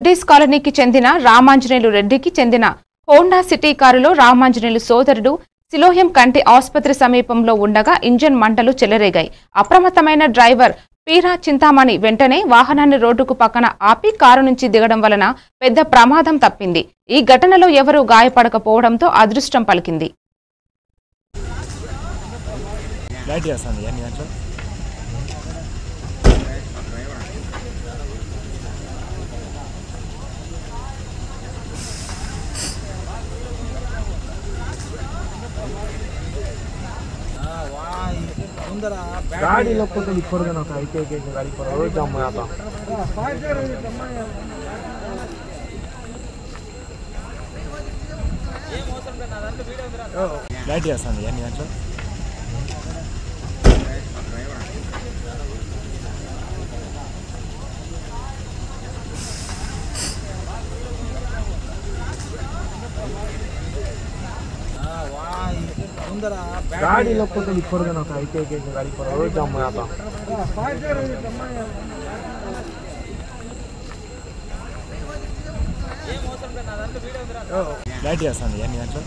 రెడ్డిస్ కాలనీకి చెందిన రామాంజనేయులు రెడ్డికి చెందిన హోండా సిటీ కారులో రామాంజనేయులు సోదరుడు సిలోహ్యం కంటి ఆసుపత్రి సమీపంలో ఉండగా ఇంజన్ మంటలు చెలరేగాయి. అప్రమత్తమైన డ్రైవర్ పీరా చింతామణి వెంటనే వాహనాన్ని రోడ్డుకు పక్కన ఆపి కారు నుంచి దిగడం వలన పెద్ద ప్రమాదం తప్పింది. ఈ ఘటనలో ఎవరూ గాయపడకపోవడంతో అదృష్టం పలికింది. गाड़ी लोग को तो लिखोड़ देना था एक गाड़ी पर रोज जाम में आता लाइट చేస్తుంది అన్ని దాంట్లో गाड़ी लोग को तो लिखोड़ देना था एक गाड़ी पर रोज जाम में आता लाइट చేస్తుంది అన్ని దాంట్లో